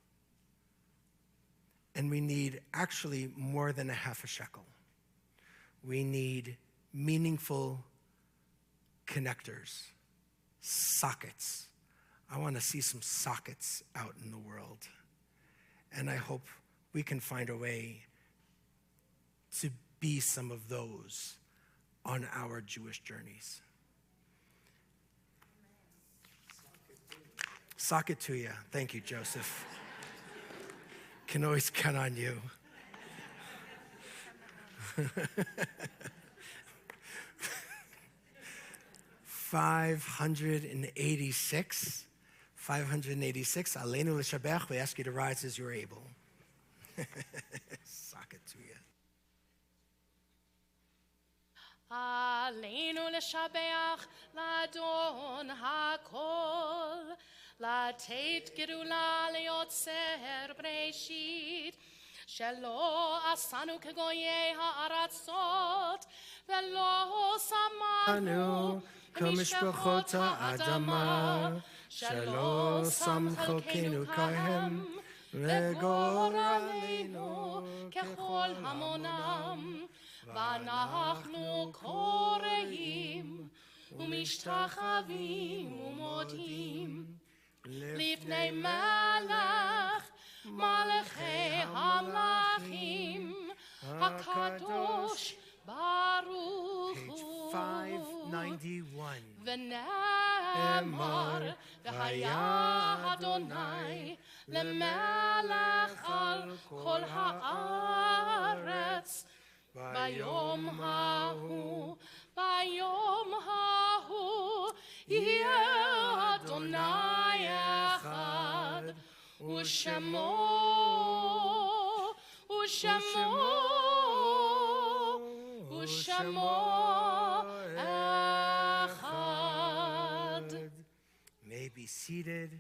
And we need actually more than a half a shekel. We need meaningful connectors, sockets. I want to see some sockets out in the world. And I hope we can find a way to be some of those on our Jewish journeys. Socket to you. Thank you, Joseph. Can always count on you. $586. Aleinu l'shabech. We ask you to rise as you're able. Socket to you. עלינו לשבח לאדון הכל, לתת גדולה ליוצר בראשית, שלא עשנו כגויי הארצות, ולא שמנו כמשפחות האדמה, שלא שם חלקנו כהם, וגורלנו ככל המונם. ואנחנו קוראים ומשתחווים ומודים לפני מלך מלכי המלכים הקדוש ברוך הוא. ונאמר והיה אדוני למלך על כל הארץ ביום ההוא יהיה אדוני אחד ושמו אחד. May be seated.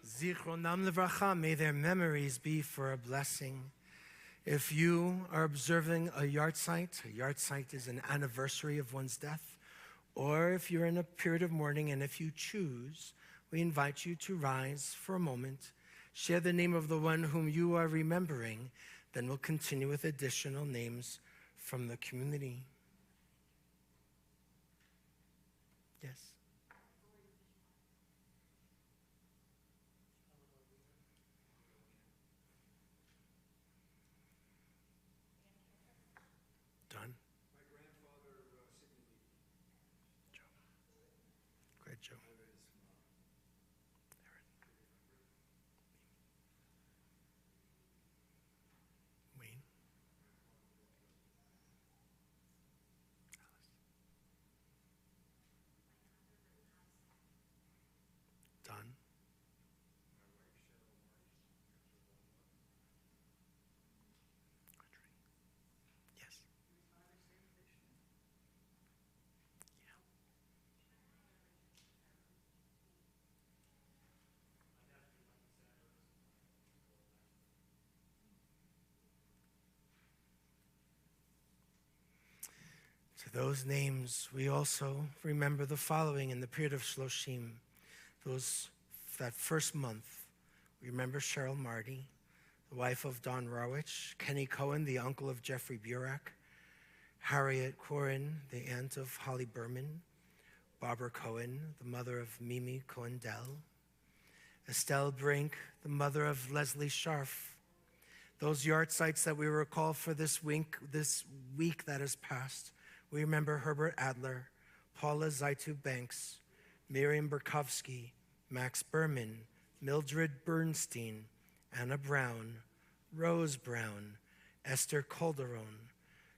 Zichronam levracha, may their memories be for a blessing. If you are observing a yahrzeit is an anniversary of one's death, or if you're in a period of mourning, and if you choose, we invite you to rise for a moment, share the name of the one whom you are remembering, then we'll continue with additional names from the community. Yes. Done. My grandfather, Sidney. Joe. Go ahead, Joe. Wayne. those names, we also remember the following in the period of Shloshim. That first month, we remember Cheryl Marty, the wife of Don Rawich, Kenny Cohen, the uncle of Jeffrey Burak, Harriet Corin, the aunt of Holly Berman, Barbara Cohen, the mother of Mimi Cohen-Dell, Estelle Brink, the mother of Leslie Scharf. Those yard sites that we recall for this week that has passed. We remember Herbert Adler, Paula Zaitu Banks, Miriam Burkowski, Max Berman, Mildred Bernstein, Anna Brown, Rose Brown, Esther Calderon,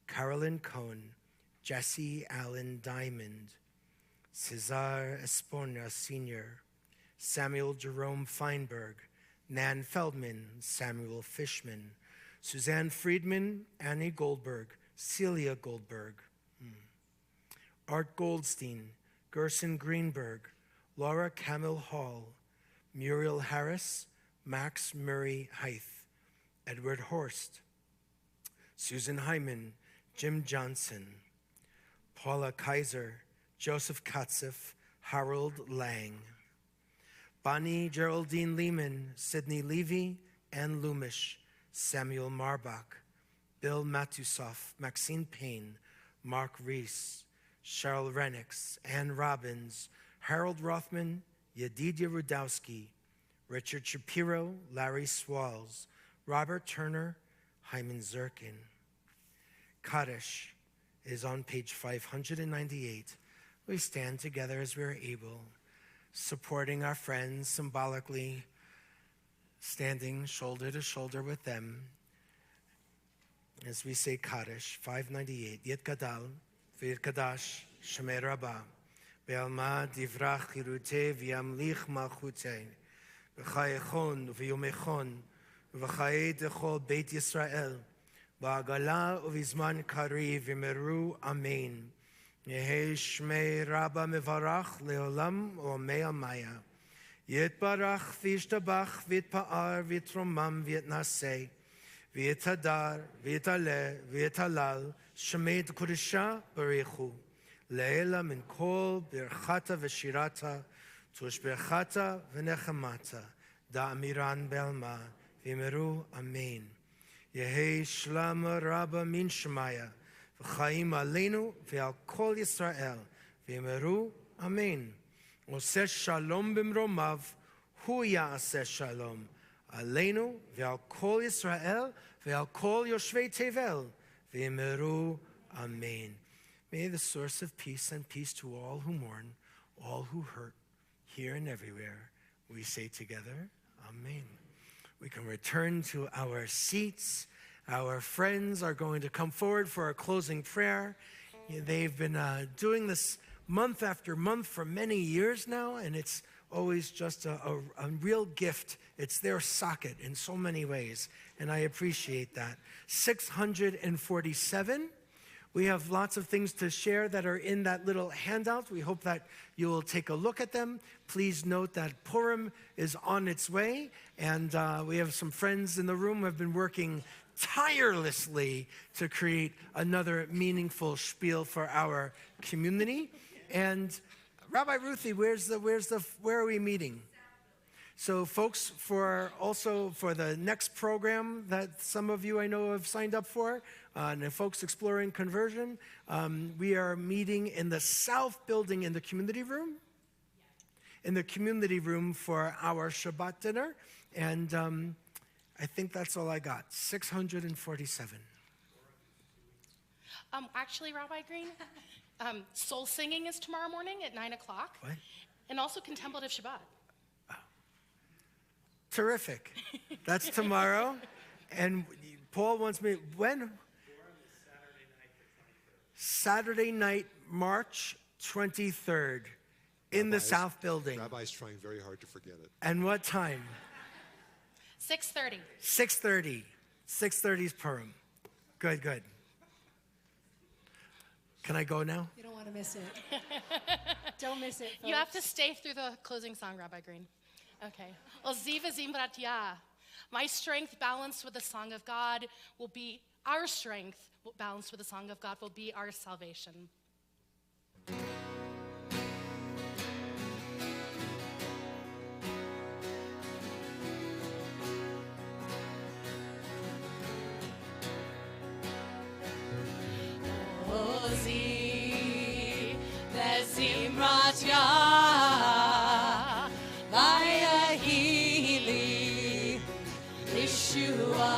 Carolyn Cohn, Jesse Allen Diamond, Cesar Espona Sr., Samuel Jerome Feinberg, Nan Feldman, Samuel Fishman, Suzanne Friedman, Annie Goldberg, Celia Goldberg, Art Goldstein, Gerson Greenberg, Laura Camille Hall, Muriel Harris, Max Murray Heith, Edward Horst, Susan Hyman, Jim Johnson, Paula Kaiser, Joseph Katzif, Harold Lang, Bonnie Geraldine Lehman, Sidney Levy, Ann Lumish, Samuel Marbach, Bill Matusoff, Maxine Payne, Mark Reese, Cheryl Renix, Ann Robbins, Harold Rothman, Yedidia Rudowski, Richard Shapiro, Larry Swalls, Robert Turner, Hyman Zirkin. Kaddish is on page 598. We stand together as we are able, supporting our friends symbolically, standing shoulder to shoulder with them as we say Kaddish, 598. Yet Gadal, Vir Kadash, Shemei Rabbah, Be'alma Divrach Chirute V'yamlich Malchute, V'chayechon V'yomechon, V'chaye Dechol Beit Yisrael, Ba'agala Uvizman Kari V'meru Amen. Yehi Shmei Rabba Mevarach Leolam Omei Amaya. Yitbarach V'yishtabach V'yitpa'ar V'yitromam V'yitnaseh V'yitadar V'yitale V'yitalal Shmei D'Kodesha Barichu Le'ela Min Kol Birchata V'shirata Tush Birchata V'nechemata Da'amiran Belma V'yimeru Amen. Yehi Shlama Rabba Min Shemaya V'chaim Aleinu V'al Kol Yisrael V'yimeru Amen. Oseh Shalom B'mromav Hu Ya'aseh Shalom Aleinu V'al Kol Yisrael V'al Kol Yoshvei Tevel V'yimeru Amen. May the source of peace and peace to all who mourn, all who hurt, here and everywhere. We say together, Amen. We can return to our seats. Our friends are going to come forward for our closing prayer. They've been doing this month after month for many years now, and it's always just a real gift. It's their socket in so many ways, and I appreciate that. 647. We have lots of things to share that are in that little handout. We hope that you will take a look at them. Please note that Purim is on its way, and we have some friends in the room who have been working tirelessly to create another meaningful spiel for our community. And Rabbi Ruthie, where are we meeting? So folks, for the next program that some of you I know have signed up for, and the folks exploring conversion, we are meeting in the South Building in the community room. In the community room for our Shabbat dinner. And I think that's all I got, 647. Actually, Rabbi Green, soul singing is tomorrow morning at 9 o'clock. What? And also contemplative Shabbat. Terrific. That's tomorrow. And Paul wants me, when? Saturday night, March 23rd, in the South Building. Rabbi's trying very hard to forget it. And what time? 6:30. 6:30. 6:30 is Purim. Good. Can I go now? You don't want to miss it. Don't miss it, folks. You have to stay through the closing song, Rabbi Green. Okay. Or Zimrah. My strength balanced with the song of God will be our strength. Balanced with the song of God will be our salvation. Ozi Zimrat Yah Vayahili Yeshua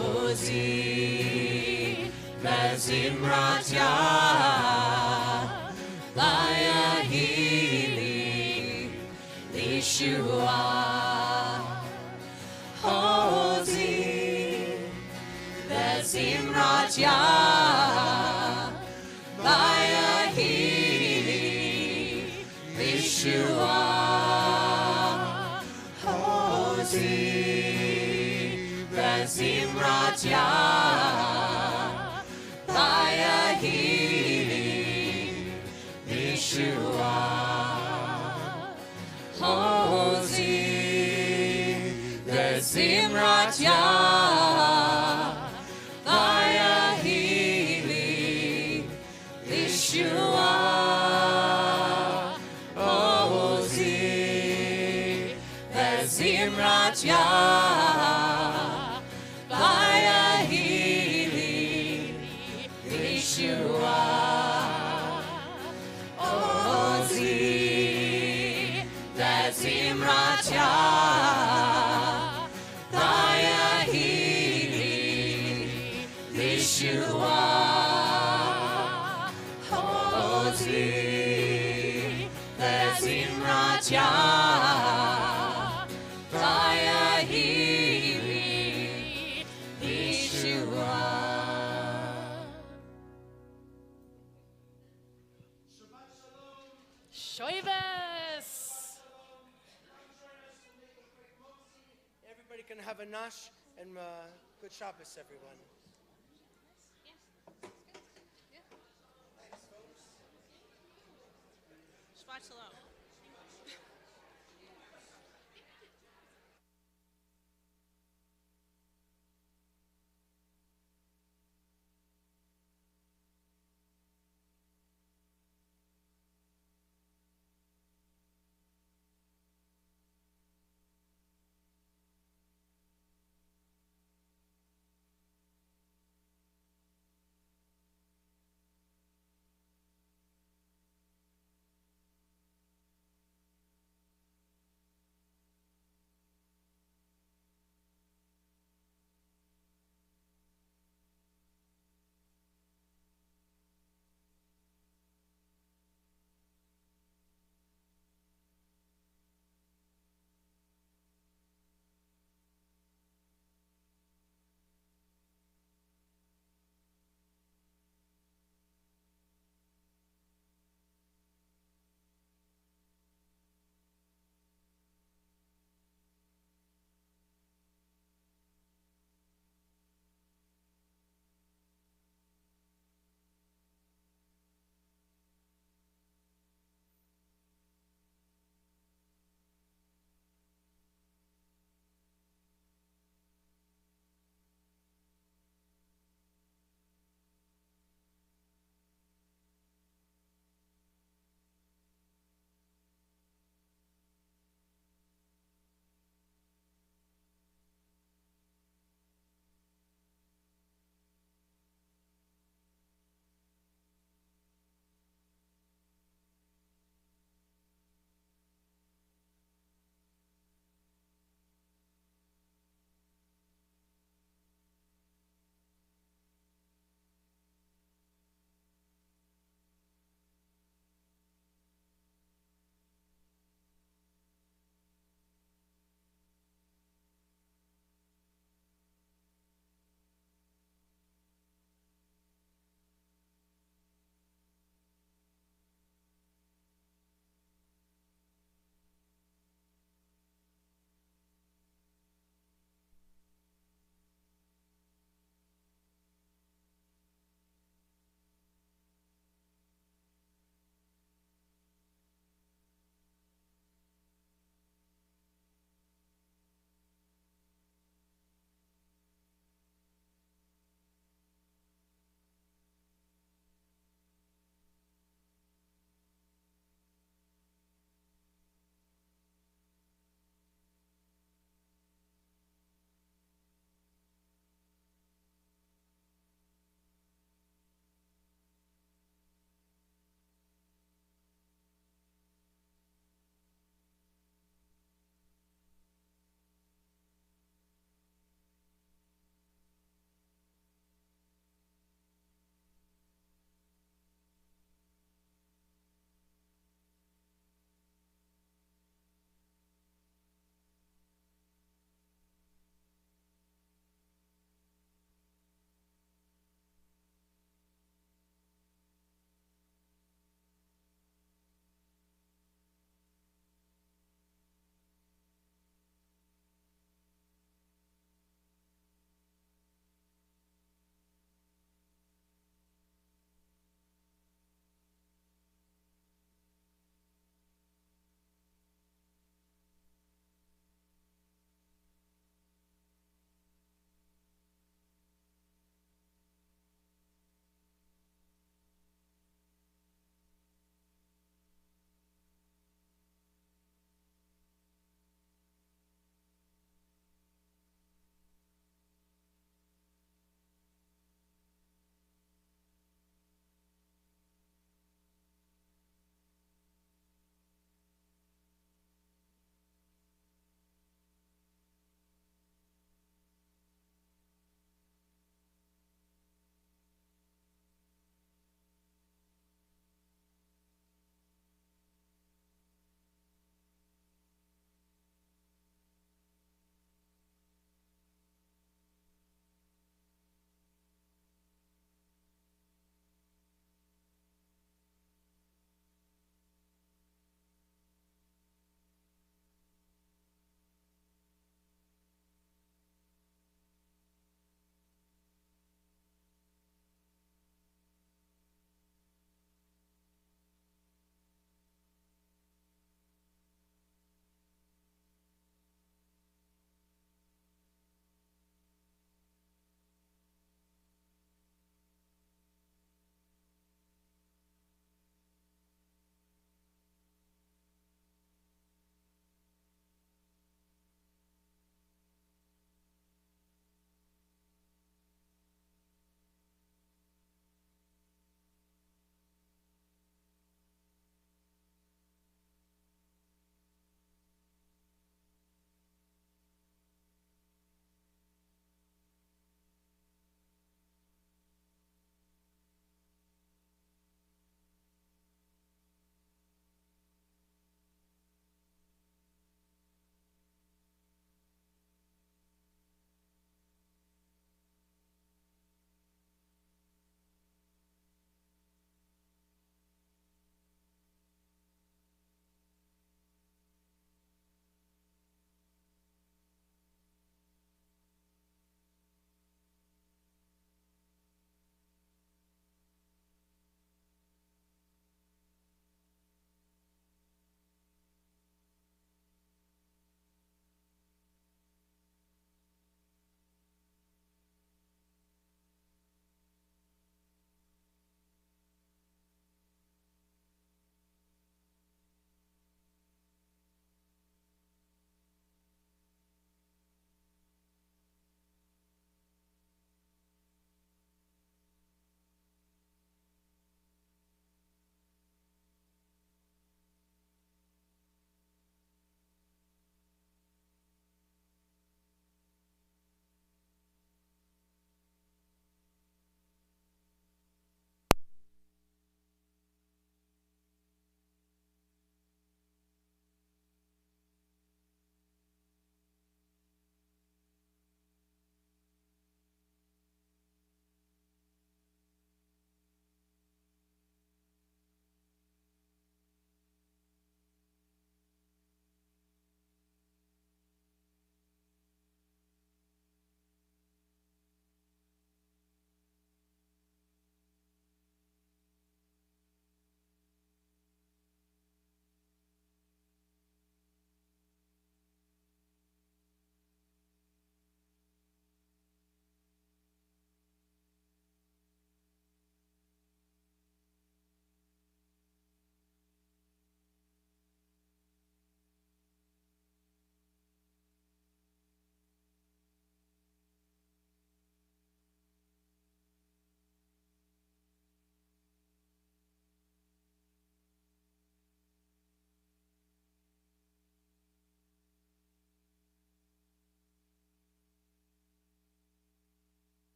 Ozi Zimrat Yah Vayahili Yeshua Ozi Zimrat Yah Vayahili Yeshua Ozi Zimrat Yah Vayahili Yeshua Ozi Zimrat Yah Vayahili Yeshua Ozi Zimrat Yah Vayahili Yeshua Ozi Zimrat Yah Vayahili Yeshua Ozi Zimrat Yah Vayahili Yeshua. Shoivas. Everybody can have a nash and good Shabbos, everyone. Shabbat Shalom.